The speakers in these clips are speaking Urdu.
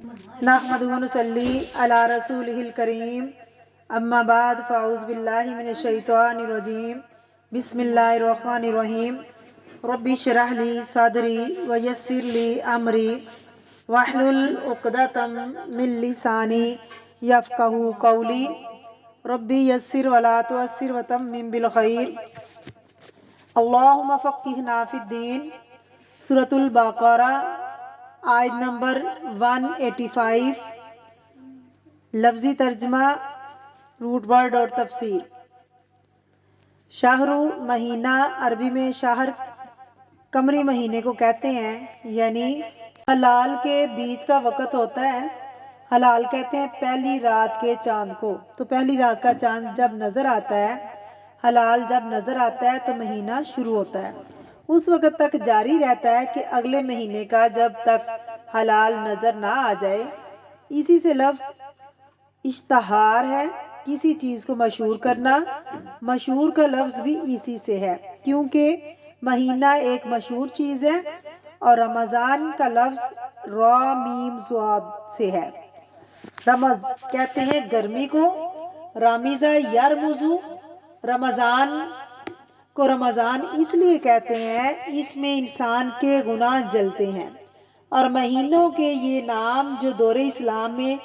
نحمدہ و نصلی علی رسولہ الکریم اما بعد فاعوذ باللہ من الشیطان الرجیم بسم اللہ الرحمن الرحیم رب اشرح لی صدری ویسر لی امری واحلل عقدۃ من لسانی یفقہوا قولی رب یسر ولا تعسر وتمم بالخیر اللہم فقہنا فی الدین۔ سورۃ البقرہ آیت نمبر 185۔ لفظی ترجمہ، روٹ ورڈ اور تفسیر۔ شہر مہینہ عربی میں شہر قمری مہینے کو کہتے ہیں، یعنی ہلال کے بیچ کا وقت ہوتا ہے۔ ہلال کہتے ہیں پہلی رات کے چاند کو، تو پہلی رات کا چاند جب نظر آتا ہے، ہلال جب نظر آتا ہے تو مہینہ شروع ہوتا ہے، اس وقت تک جاری رہتا ہے کہ اگلے مہینے کا جب تک ہلال نظر نہ آ جائے۔ اسی سے لفظ اشتہار ہے، کسی چیز کو مشہور کرنا۔ مشہور کا لفظ بھی اسی سے ہے، کیونکہ مہینہ ایک مشہور چیز ہے، اور رمضان کا لفظ را میم صاد سے ہے۔ رمض کہتے ہیں گرمی کو، رامزہ یرمزو۔ رمضان کو رمضان اس لیے کہتے ہیں، اس میں انسان کے گناہ جلتے ہیں۔ اور مہینوں کے یہ نام جو دور اسلام میں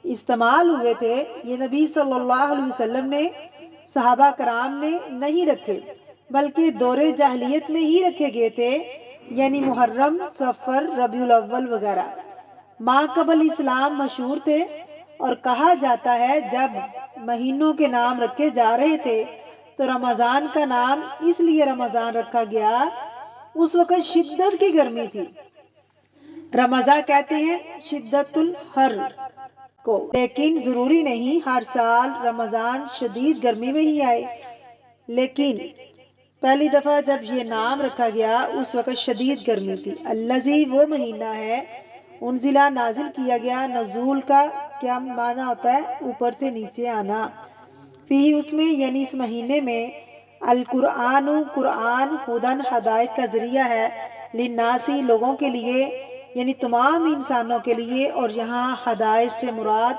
استعمال ہوئے تھے، یہ نبی صلی اللہ علیہ وسلم نے، صحابہ کرام نے نہیں رکھے، بلکہ دور جاہلیت میں ہی رکھے گئے تھے، یعنی محرم، صفر، ربیع الاول وغیرہ۔ ما قبل اسلام مشہور تھے، اور کہا جاتا ہے جب مہینوں کے نام رکھے جا رہے تھے تو رمضان کا نام اس لیے رمضان رکھا گیا، اس وقت شدت کی گرمی تھی۔ رمضان کہتے ہیں شدت الحر کو، لیکن ضروری نہیں ہر سال رمضان شدید گرمی میں ہی آئے، لیکن پہلی دفعہ جب یہ نام رکھا گیا اس وقت شدید گرمی تھی۔ الذی وہ مہینہ ہے، انزلہ نازل کیا گیا۔ نزول کا کیا معنی ہوتا ہے؟ اوپر سے نیچے آنا۔ فی اس میں یعنی اس مہینے میں، القرآن قرآن، ہدن ہدایت کا ذریعہ ہے، للناسی لوگوں کے لیے، یعنی تمام انسانوں کے لیے، اور یہاں ہدایت سے مراد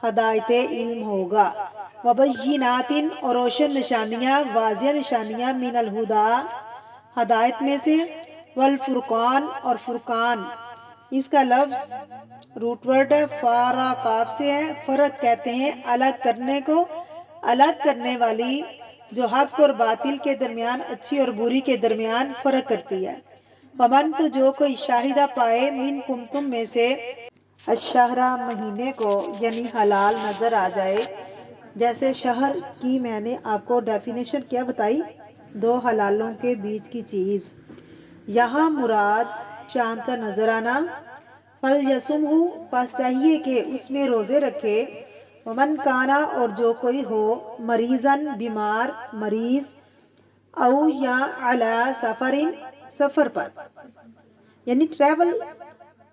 ہدایت علم ہوگا۔ وبینات اور روشن نشانیاں، واضح نشانیاں، من الہدا ہدایت میں سے، والفرقان اور فرقان، اس کا لفظ روٹ ورڈ ہے، فارا کاف سے ہے۔ فرق کہتے ہیں الگ کرنے کو، الگ کرنے والی جو حق اور باطل کے درمیان، اچھی اور بری کے درمیان فرق کرتی ہے۔ فمن تو جو کوئی شاہدہ پائے، منکم تم میں سے، الشہرہ مہینے کو، یعنی ہلال نظر آ جائے۔ جیسے شہر کی میں نے آپ کو ڈیفینیشن کیا بتائی، دو ہلالوں کے بیچ کی چیز، یہاں مراد چاند کا نظر آنا۔ فلیصمہ پس چاہیے کہ اس میں روزے رکھے۔ ومن کانا اور جو کوئی ہو، مریضاً بیمار، مریض، او یا علی سفرن سفر پر، یعنی ٹریول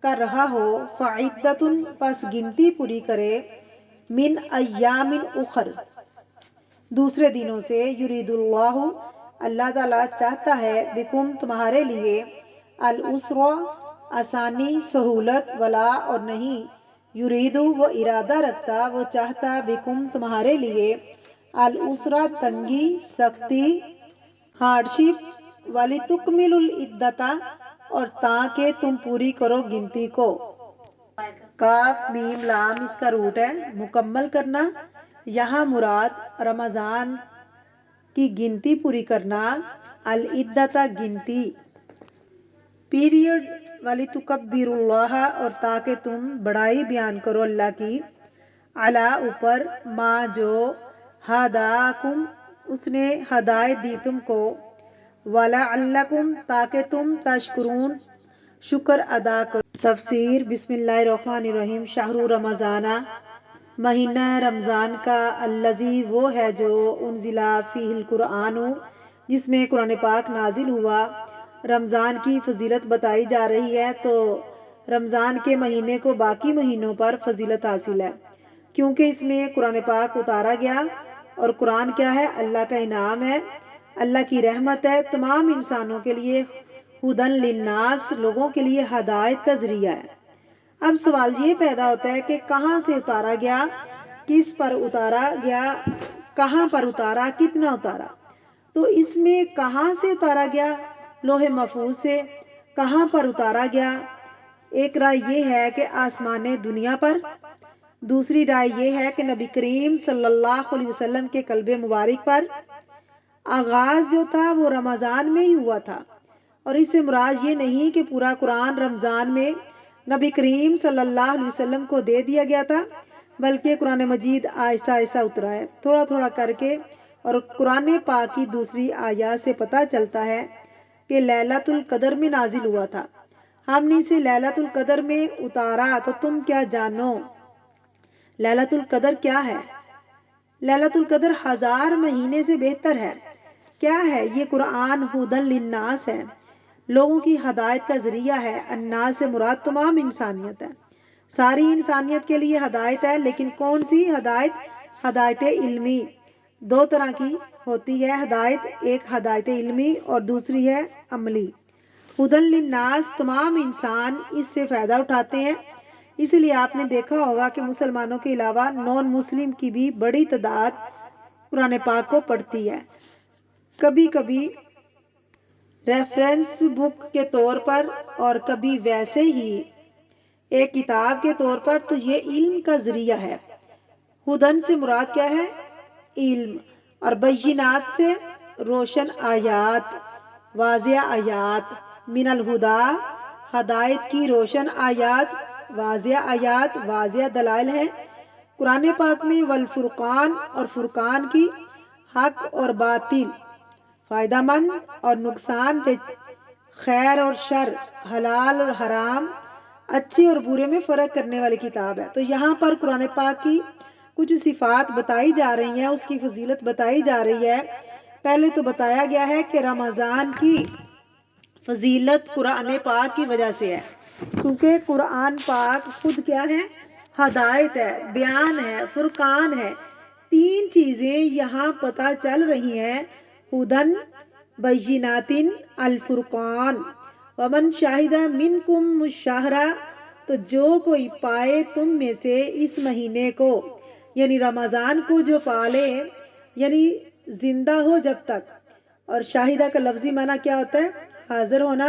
کر رہا ہو، فعدۃ پس گنتی پوری کرے، من ایام اخر دوسرے دنوں سے، یرید اللہ اللہ تعالیٰ چاہتا ہے، بکم تمہارے لیے، العسر آسانی، سہولت، ولا اور نہیں، یرید وہ ارادہ رکھتا، وہ چاہتا، بکم تمہارے لیے، العسر تنگی، سختی، ہارڈشپ، ولتکملوا العدۃ اور تاکہ تم پوری کرو گنتی کو۔ کاف میم لام اس کا روٹ ہے، مکمل کرنا۔ یہاں مراد رمضان کی گنتی پوری کرنا، العدۃ گنتی، پیریڈ، ولتکبروا اللہ اور تاکہ تم بڑائی بیان کرو اللہ کی، علی اوپر، ما جو، ہداکم اس نے ہدایت دی تم کو، ولعلکم تاکہ تم، تشکرون شکر ادا کرو۔ تفسیر۔ بسم اللہ الرحمن الرحیم۔ شہر رمضان مہینہ رمضان کا، الذی وہ ہے جو، انزل فیہ القرآن جس میں قرآن پاک نازل ہوا۔ رمضان کی فضیلت بتائی جا رہی ہے، تو رمضان کے مہینے کو باقی مہینوں پر فضیلت حاصل ہے، کیونکہ اس میں قرآن پاک اتارا گیا، اور قرآن کیا ہے؟ اللہ کا انعام ہے، اللہ کی رحمت ہے تمام انسانوں کے لیے، ہدن للناس لوگوں کے لیے ہدایت کا ذریعہ ہے۔ اب سوال یہ پیدا ہوتا ہے کہ کہاں سے اتارا گیا، کس پر اتارا گیا، کہاں پر اتارا، کتنا اتارا؟ تو اس میں کہاں سے اتارا گیا؟ لوح محفوظ سے۔ کہاں پر اتارا گیا؟ ایک رائے یہ ہے کہ آسمان دنیا پر، دوسری رائے یہ ہے کہ نبی کریم صلی اللہ علیہ وسلم کے قلب مبارک پر۔ آغاز جو تھا وہ رمضان میں ہی ہوا تھا، اور اس سے مراد یہ نہیں کہ پورا قرآن رمضان میں نبی کریم صلی اللہ علیہ وسلم کو دے دیا گیا تھا، بلکہ قرآن مجید آہستہ آہستہ اترا ہے، تھوڑا تھوڑا کر کے۔ اور قرآن پاک کی دوسری آیات سے پتہ چلتا ہے کہ لیلۃ القدر میں نازل ہوا تھا۔ ہم نے اسے لیلۃ القدر میں اتارا تو تم کیا جانو؟ لیلۃ القدر کیا ہے؟ لیلۃ القدر 1000 مہینے سے بہتر ہے۔ کیا ہے یہ؟ قرآن ھدی للناس ہے، لوگوں کی ہدایت کا ذریعہ ہے۔ الناس سے مراد تمام انسانیت ہے، ساری انسانیت کے لیے ہدایت ہے۔ لیکن کون سی ہدایت؟ ہدایت علمی۔ دو طرح کی ہوتی ہے ہدایت، ایک ہدایت علمی اور دوسری ہے عملی۔ ھدی للناس، تمام انسان اس سے فائدہ اٹھاتے ہیں، اس لیے آپ نے دیکھا ہوگا کہ مسلمانوں کے علاوہ نان مسلم کی بھی بڑی تعداد قرآن پاک کو پڑھتی ہے، کبھی کبھی ریفرنس بک کے طور پر اور کبھی ویسے ہی ایک کتاب کے طور پر۔ تو یہ علم کا ذریعہ ہے۔ ھدی سے مراد کیا ہے؟ علم۔ اور بینات سے روشن آیات، واضح آیات۔ من الہدیٰ، ہدایت کی روشن آیات، واضح آیات، واضح دلائل ہیں قرآن پاک میں۔ والفرقان، اور فرقان کی، حق اور باطل، فائدہ مند اور نقصان دہ، خیر اور شر، حلال اور حرام، اچھے اور برے میں فرق کرنے والی کتاب ہے۔ تو یہاں پر قرآن پاک کی کچھ صفات بتائی جا رہی ہیں، اس کی فضیلت بتائی جا رہی ہے۔ پہلے تو بتایا گیا ہے کہ رمضان کی فضیلت قرآن پاک کی وجہ سے ہے، کیونکہ قرآن پاک خود کیا ہے؟ ہدایت ہے، بیان ہے، فرقان ہے۔ تین چیزیں یہاں پتہ چل رہی ہیں، ھدی، بینات، الفرقان۔ ومن شاہد منکم الشہر، تو جو کوئی پائے تم میں سے اس مہینے کو، یعنی رمضان کو جو پالے، یعنی زندہ ہو جب تک۔ اور شاہدہ کا لفظی معنی کیا ہوتا ہے؟ حاضر ہونا۔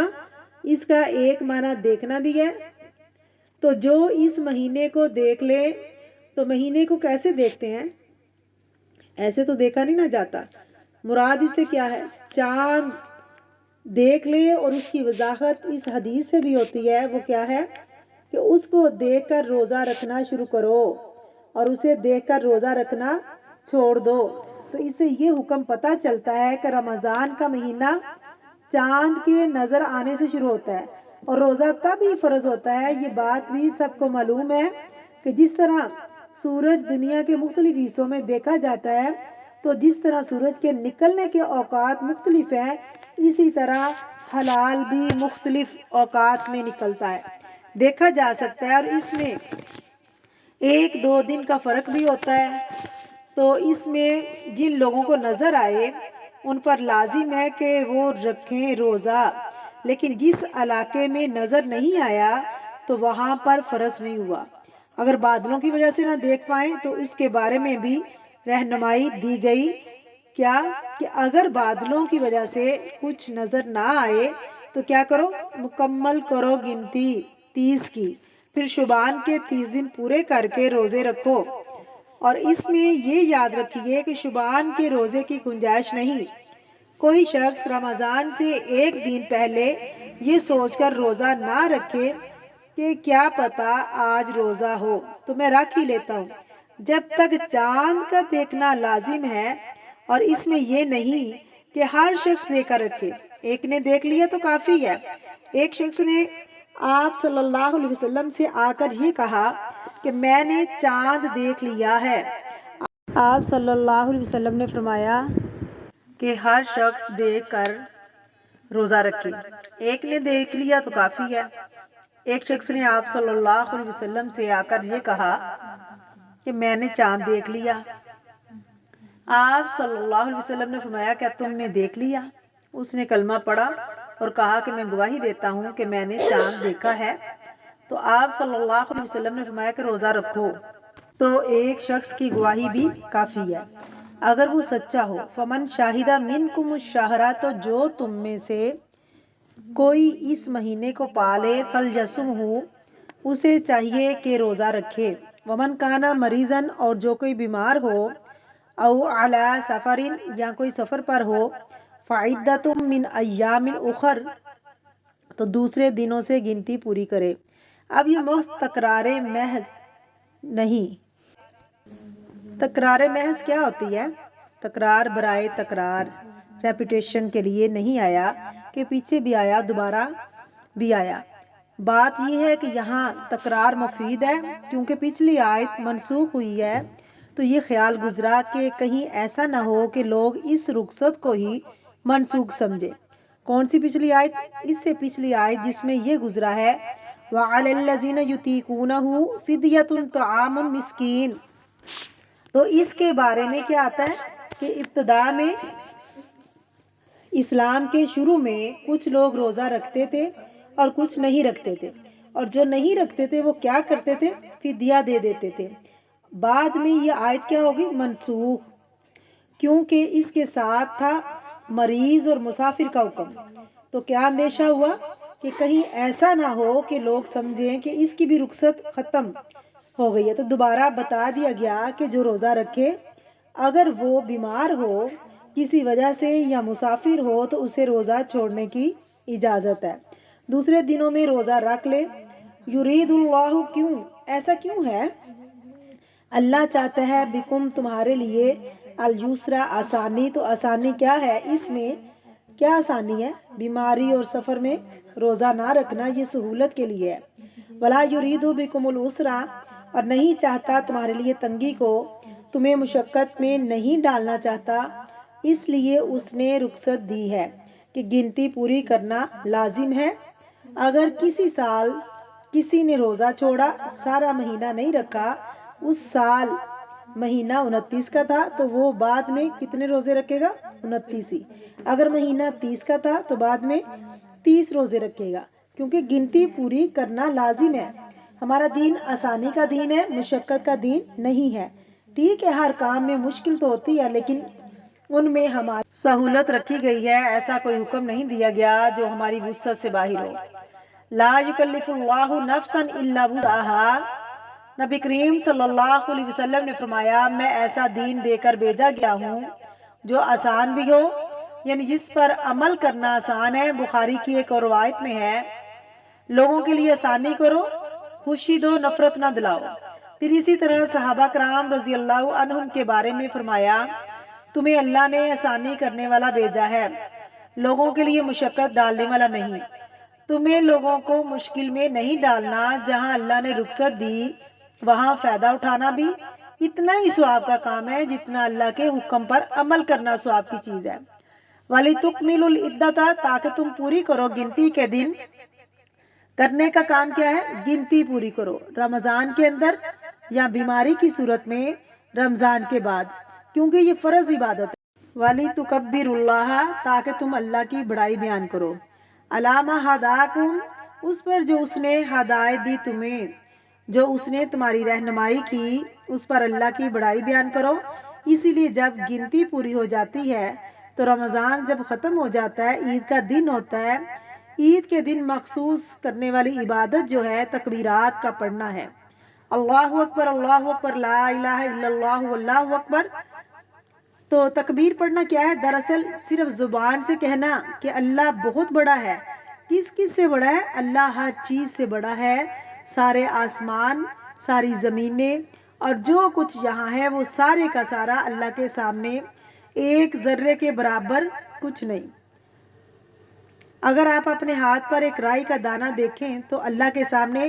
اس کا ایک معنی دیکھنا بھی ہے۔ تو جو اس مہینے کو دیکھ لے، تو مہینے کو کیسے دیکھتے ہیں؟ ایسے تو دیکھا نہیں نہ جاتا۔ مراد اس سے کیا ہے؟ چاند دیکھ لے، اور اس کی وضاحت اس حدیث سے بھی ہوتی ہے۔ وہ کیا ہے؟ کہ اس کو دیکھ کر روزہ رکھنا شروع کرو، اور اسے دیکھ کر روزہ رکھنا چھوڑ دو۔ تو اس سے یہ حکم پتہ چلتا ہے کہ رمضان کا مہینہ چاند کے نظر آنے سے شروع ہوتا ہے، اور روزہ تب ہی فرض ہوتا ہے۔ یہ بات بھی سب کو معلوم ہے کہ جس طرح سورج دنیا کے مختلف حصوں میں دیکھا جاتا ہے، تو جس طرح سورج کے نکلنے کے اوقات مختلف ہیں، اسی طرح ہلال بھی مختلف اوقات میں نکلتا ہے، دیکھا جا سکتا ہے، اور اس میں 1-2 دن کا فرق بھی ہوتا ہے۔ تو اس میں جن لوگوں کو نظر آئے ان پر لازم ہے کہ وہ رکھیں روزہ، لیکن جس علاقے میں نظر نہیں آیا تو وہاں پر فرض نہیں ہوا۔ اگر بادلوں کی وجہ سے نہ دیکھ پائیں تو اس کے بارے میں بھی رہنمائی دی گئی۔ کیا؟ کہ اگر بادلوں کی وجہ سے کچھ نظر نہ آئے تو کیا کرو؟ مکمل کرو گنتی 30 کی، پھر شعبان کے 30 دن پورے کر کے روزے رکھو۔ اور اس میں یہ یاد رکھیے کہ شعبان کے روزے کی گنجائش نہیں۔ کوئی شخص رمضان سے 1 دن پہلے یہ سوچ کر روزہ نہ رکھے کہ کیا پتا آج روزہ ہو تو میں رکھ ہی لیتا ہوں، جب تک چاند کا دیکھنا لازم ہے۔ اور اس میں یہ نہیں کہ ہر شخص دیکھ کر رکھے، ایک نے دیکھ لیا تو کافی ہے۔ ایک شخص نے آپ صلی اللہ علیہ وسلم سے آ کر یہ کہا کہ میں نے چاند دیکھ لیا ہے۔ آپ صلی اللہ علیہ وسلم نے فرمایا کہ ہر شخص دیکھ کر روزہ رکھے، ایک نے دیکھ لیا تو کافی ہے۔ ایک شخص نے آپ صلی اللہ علیہ وسلم سے آ کر یہ کہا کہ میں نے چاند دیکھ لیا۔ آپ صلی اللہ علیہ وسلم نے فرمایا کیا تم نے دیکھ لیا؟ اس نے کلمہ پڑھا اور کہا کہ میں گواہی دیتا ہوں کہ میں نے چاند دیکھا ہے۔ تو آپ صلی اللہ علیہ وسلم نے فرمایا کہ روزہ رکھو، تو ایک شخص کی گواہی بھی کافی ہے اگر وہ سچا ہو۔ فمن شاہدہ منکم الشہر، تو جو تم میں سے کوئی اس مہینے کو پالے، فلیصمہ، اسے چاہیے کہ روزہ رکھے۔ ومن کانا مریضن، اور جو کوئی بیمار ہو، او علی سفرن، یا کوئی سفر پر ہو، فعدۃ من ایام اخر، تو دوسرے دنوں سے گنتی پوری کرے۔ اب یہ محض تکرار محض نہیں۔ تکرار محض کیا ہوتی ہے؟ تکرار برائے تکرار، ریپیٹیشن کے لیے نہیں آیا کہ پیچھے بھی آیا دوبارہ بھی آیا۔ بات یہ ہے کہ یہاں تکرار مفید ہے کیونکہ پچھلی آیت منسوخ ہوئی ہے، تو یہ خیال گزرا کہ کہیں ایسا نہ ہو کہ لوگ اس رخصت کو ہی منسوخ سمجھے۔ کون سی پچھلی آیت؟ اس سے پچھلی آیت جس میں یہ گزرا ہے وَعَلَى الَّذِينَ يُطِيقُونَهُ فِدْيَةٌ طَعَامُ مِسْكِينٍ، تو اس کے بارے میں کیا آتا ہے کہ ابتدا میں اسلام کے شروع میں کچھ لوگ روزہ رکھتے تھے اور کچھ نہیں رکھتے تھے، اور جو نہیں رکھتے تھے وہ کیا کرتے تھے؟ فدیہ دے دیتے تھے۔ بعد میں یہ آیت کیا ہوگی؟ منسوخ، کیونکہ اس کے ساتھ تھا مریض اور مسافر کا حکم۔ تو کیا اندیشہ ہوا کہ کہیں ایسا نہ ہو کہ لوگ سمجھیں کہ اس کی بھی رخصت ختم ہو گئی ہے، تو دوبارہ بتا دیا گیا کہ جو روزہ رکھے اگر وہ بیمار ہو کسی وجہ سے یا مسافر ہو تو اسے روزہ چھوڑنے کی اجازت ہے، دوسرے دنوں میں روزہ رکھ لے۔ یرید اللہ، کیوں ایسا کیوں ہے؟ اللہ چاہتا ہے بکم، تمہارے لیے، اليسرا، آسانی۔ تو آسانی کیا ہے؟ اس میں کیا آسانی ہے؟ بیماری اور سفر میں روزہ نہ رکھنا، یہ سہولت کے لیے ہے۔ ولا یرید بکم العسرا، اور نہیں چاہتا تمہارے لیے تنگی کو، تمہیں مشقت میں نہیں ڈالنا چاہتا، اس لیے اس نے رخصت دی ہے کہ گنتی پوری کرنا لازم ہے۔ اگر کسی سال کسی نے روزہ چھوڑا، سارا مہینہ نہیں رکھا، اس سال مہینہ 29 کا تھا تو وہ بعد میں کتنے روزے رکھے گا؟ 29 ہی۔ اگر مہینہ 30 کا تھا تو بعد میں 30 روزے رکھے گا، کیونکہ گنتی پوری کرنا لازم ہے۔ ہمارا دین آسانی کا دین ہے، مشقت کا دین نہیں ہے۔ ٹھیک ہے، ہر کام میں مشکل تو ہوتی ہے لیکن ان میں ہماری سہولت رکھی گئی ہے، ایسا کوئی حکم نہیں دیا گیا جو ہماری وسعت سے باہر ہو۔ لا یکلف اللہ نفسا الا وسعها، نبی کریم صلی اللہ علیہ وسلم نے فرمایا میں ایسا دین دے کر بھیجا گیا ہوں جو آسان بھی ہو، یعنی جس پر عمل کرنا آسان ہے۔ بخاری کی ایک اور روایت میں ہے لوگوں کے لیے آسانی کرو، خوشی دو، نفرت نہ دلاؤ۔ پھر اسی طرح صحابہ کرام رضی اللہ عنہم کے بارے میں فرمایا تمہیں اللہ نے آسانی کرنے والا بھیجا ہے، لوگوں کے لیے مشقت ڈالنے والا نہیں۔ تمہیں لوگوں کو مشکل میں نہیں ڈالنا، جہاں اللہ نے رخصت دی وہاں فائدہ اٹھانا بھی اتنا ہی ثواب کا کام ہے جتنا اللہ کے حکم پر عمل کرنا ثواب کی چیز ہے۔ وَلِتُكْمِلُوا الْعِدَّةَ، تاکہ تم پوری کرو گنتی کے دن۔ کرنے کا کام کیا ہے؟ گنتی پوری کرو، رمضان کے اندر یا بیماری کی صورت میں رمضان کے بعد، کیونکہ یہ فرض عبادت ہے۔ وَلِتُكَبِّرُوا اللَّهَ، تاکہ تم اللہ کی بڑائی بیان کرو، عَلَىٰ مَا هَدَاكُمْ، اس پر جو اس نے ہدایت دی تمہیں، جو اس نے تمہاری رہنمائی کی، اس پر اللہ کی بڑائی بیان کرو۔ اسی لیے جب گنتی پوری ہو جاتی ہے تو رمضان جب ختم ہو جاتا ہے، عید کا دن ہوتا ہے، عید کے دن مخصوص کرنے والی عبادت جو ہے تکبیرات کا پڑھنا ہے، اللہ اکبر، اللہ اکبر، لا الہ الا اللہ، اللہ اکبر۔ تو تکبیر پڑھنا کیا ہے؟ دراصل صرف زبان سے کہنا کہ اللہ بہت بڑا ہے۔ کس کس سے بڑا ہے؟ اللہ ہر چیز سے بڑا ہے، سارے آسمان، ساری زمینیں اور جو کچھ یہاں ہے وہ سارے کا سارا اللہ کے سامنے ایک ذرے کے برابر کچھ نہیں۔ اگر آپ اپنے ہاتھ پر ایک رائی کا دانہ دیکھیں تو اللہ کے سامنے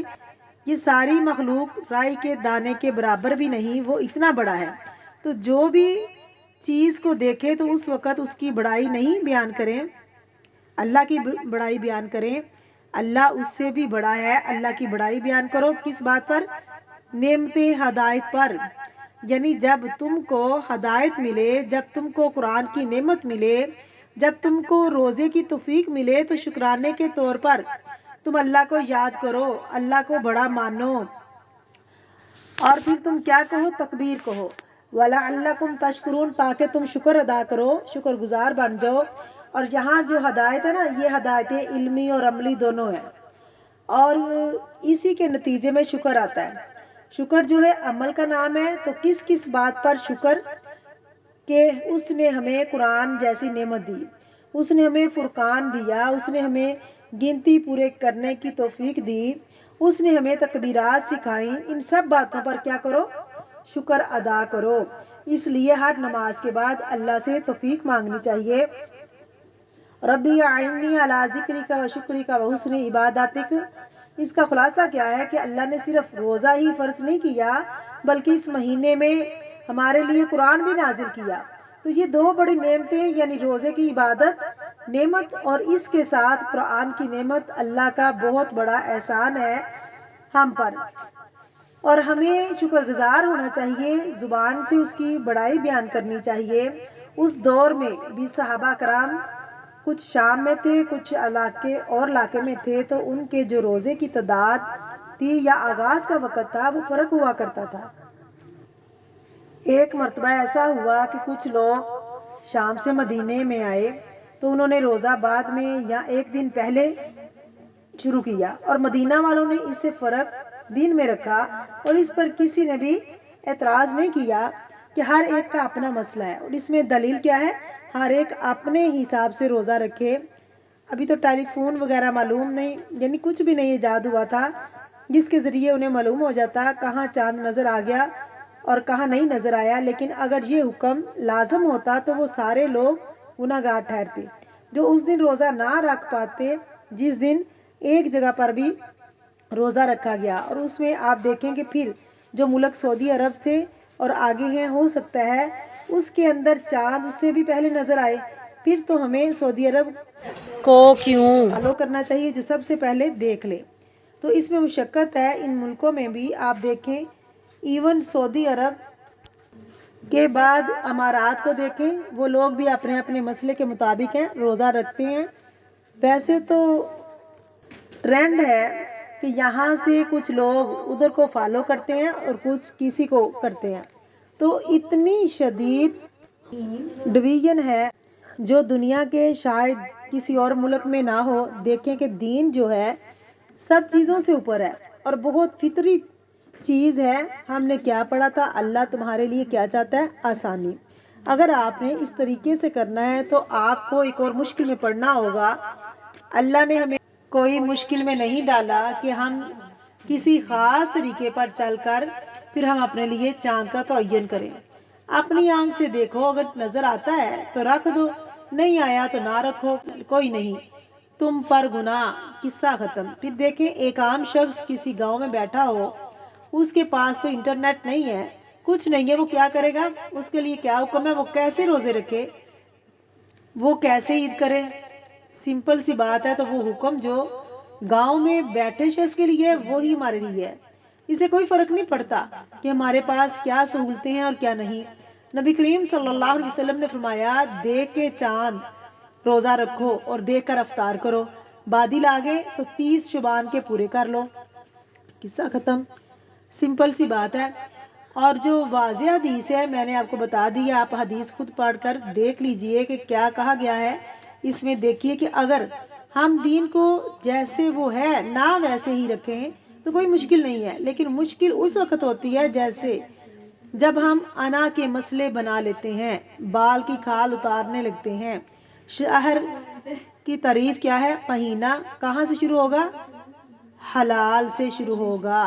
یہ ساری مخلوق رائی کے دانے کے برابر بھی نہیں، وہ اتنا بڑا ہے۔ تو جو بھی چیز کو دیکھے تو اس وقت اس کی بڑائی نہیں بیان کریں، اللہ کی بڑائی بیان کریں۔ اللہ اس سے بھی بڑا ہے، اللہ کی بڑائی بیان کرو۔ کس بات پر؟ نعمت ہدایت پر، یعنی جب تم کو ہدایت ملے، جب تم کو قرآن کی نعمت ملے، جب تم کو روزے کی توفیق ملے تو شکرانے کے طور پر تم اللہ کو یاد کرو، اللہ کو بڑا مانو، اور پھر تم کیا کہو؟ تکبیر کہو۔ وَلَعَلَّكُمْ تَشْكُرُونَ، تاکہ تم شکر ادا کرو، شکر گزار بن جاؤ۔ اور یہاں جو ہدایت ہے نا، یہ ہدایتیں علمی اور عملی دونوں ہیں، اور اسی کے نتیجے میں شکر آتا ہے۔ شکر جو ہے عمل کا نام ہے، تو کس کس بات پر شکر؟ کہ اس نے ہمیں قرآن جیسی نعمت دی، اس نے ہمیں فرقان دیا، اس نے ہمیں گنتی پورے کرنے کی توفیق دی، اس نے ہمیں تکبیرات سکھائیں۔ ان سب باتوں پر کیا کرو؟ شکر ادا کرو۔ اس لیے ہر نماز کے بعد اللہ سے توفیق مانگنی چاہیے۔ ربی اعنی علی ذکرک و شکرک و حسن عبادتک۔ اس کا خلاصہ کیا ہے کہ اللہ نے صرف روزہ ہی فرض نہیں کیا، بلکہ اس مہینے میں ہمارے لیے قرآن بھی نازل کیا۔ تو یہ دو بڑی نعمتیں، یعنی روزے کی عبادت نعمت اور اس کے ساتھ قرآن کی نعمت، اللہ کا بہت بڑا احسان ہے ہم پر، اور ہمیں شکر گزار ہونا چاہیے، زبان سے اس کی بڑائی بیان کرنی چاہیے۔ اس دور میں بھی صحابہ کرام کچھ شام میں تھے، کچھ علاقے میں تھے، تو ان کے جو روزے کی تعداد تھی یا آغاز کا وقت تھا، وہ فرق ہوا کرتا تھا۔ ایک مرتبہ ایسا ہوا کہ کچھ لوگ شام سے مدینے میں آئے، تو انہوں نے روزہ بعد میں یا ایک دن پہلے شروع کیا، اور مدینہ والوں نے اس سے فرق دن میں رکھا، اور اس پر کسی نے بھی اعتراض نہیں کیا کہ ہر ایک کا اپنا مسئلہ ہے، اور اس میں دلیل کیا ہے؟ ہر ایک اپنے حساب سے روزہ رکھے۔ ابھی تو ٹیلی فون وغیرہ معلوم نہیں، یعنی کچھ بھی نہیں ایجاد ہوا تھا جس کے ذریعے انہیں معلوم ہو جاتا کہاں چاند نظر آ گیا اور کہاں نہیں نظر آیا۔ لیکن اگر یہ حکم لازم ہوتا تو وہ سارے لوگ گناہ گار ٹھہرتے جو اس دن روزہ نہ رکھ پاتے، جس دن ایک جگہ پر بھی روزہ رکھا گیا۔ اور اس میں آپ دیکھیں کہ پھر جو ملک سعودی عرب سے اور آگے ہیں، ہو سکتا ہے اس کے اندر چاند اس سے بھی پہلے نظر آئے، پھر تو ہمیں سعودی عرب کو کیوں فالو کرنا چاہیے جو سب سے پہلے دیکھ لے۔ تو اس میں مشقت ہے۔ ان ملکوں میں بھی آپ دیکھیں، ایون سعودی عرب کے بعد امارات کو دیکھیں، وہ لوگ بھی اپنے اپنے مسئلے کے مطابق ہیں، روزہ رکھتے ہیں۔ ویسے تو ٹرینڈ ہے کہ یہاں سے کچھ لوگ ادھر کو فالو کرتے ہیں اور کچھ کسی کو کرتے ہیں، تو اتنی شدید ڈویژن ہے جو دنیا کے شاید کسی اور ملک میں نہ ہو۔ دیکھیں کہ دین جو ہے سب چیزوں سے اوپر ہے اور بہت فطری چیز ہے۔ ہم نے کیا پڑھا تھا؟ اللہ تمہارے لیے کیا چاہتا ہے؟ آسانی۔ اگر آپ نے اس طریقے سے کرنا ہے تو آپ کو ایک اور مشکل میں پڑنا ہوگا۔ اللہ نے ہمیں کوئی مشکل میں نہیں ڈالا کہ ہم کسی خاص طریقے پر چل کر پھر ہم اپنے لیے چاند کا تعین کریں۔ اپنی آنکھ سے دیکھو، اگر نظر آتا ہے تو رکھ دو، نہیں آیا تو نہ رکھو، کوئی نہیں تم پر گناہ، قصہ ختم۔ پھر دیکھیں ایک عام شخص کسی گاؤں میں بیٹھا ہو، اس کے پاس کوئی انٹرنیٹ نہیں ہے، کچھ نہیں ہے، وہ کیا کرے گا؟ اس کے لیے کیا حکم ہے؟ وہ کیسے روزے رکھے؟ وہ کیسے عید کرے؟ سمپل سی بات ہے۔ تو وہ حکم جو گاؤں میں بیٹھے شخص کے لیے وہی ہمارے لیے ہے۔ اسے کوئی فرق نہیں پڑتا کہ ہمارے پاس کیا سہولتیں ہیں اور کیا نہیں۔ نبی کریم صلی اللہ علیہ وسلم نے فرمایا، دیکھ کے چاند روزہ رکھو اور دیکھ کر افطار کرو، بادل آ گئے تو 30 شعبان کے پورے کر لو، قصہ ختم۔ سمپل سی بات ہے۔ اور جو واضح حدیث ہے میں نے آپ کو بتا دی، آپ حدیث خود پڑھ کر دیکھ لیجئے کہ کیا کہا گیا ہے۔ اس میں دیکھیے کہ اگر ہم دین کو جیسے وہ ہے نہ ویسے ہی رکھیں تو کوئی مشکل نہیں ہے، لیکن مشکل اس وقت ہوتی ہے جیسے جب ہم انا کے مسئلے بنا لیتے ہیں، بال کی کھال اتارنے لگتے ہیں۔ شہر کی تعریف کیا ہے؟ مہینہ کہاں سے شروع ہوگا؟ حلال سے شروع ہوگا۔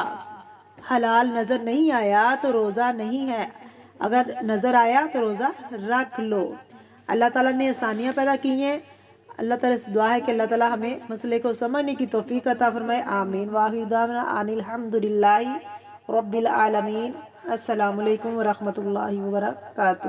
حلال نظر نہیں آیا تو روزہ نہیں ہے، اگر نظر آیا تو روزہ رکھ لو۔ اللہ تعالیٰ نے آسانیاں پیدا کی ہیں۔ اللہ تعالیٰ سے دعا ہے کہ اللہ تعالیٰ ہمیں مسئلے کو سمجھنے کی توفیق عطا فرمائے، آمین۔ وآخر دعوانا ان الحمد للہ رب العالمین۔ السلام علیکم ورحمۃ اللہ وبرکاتہ۔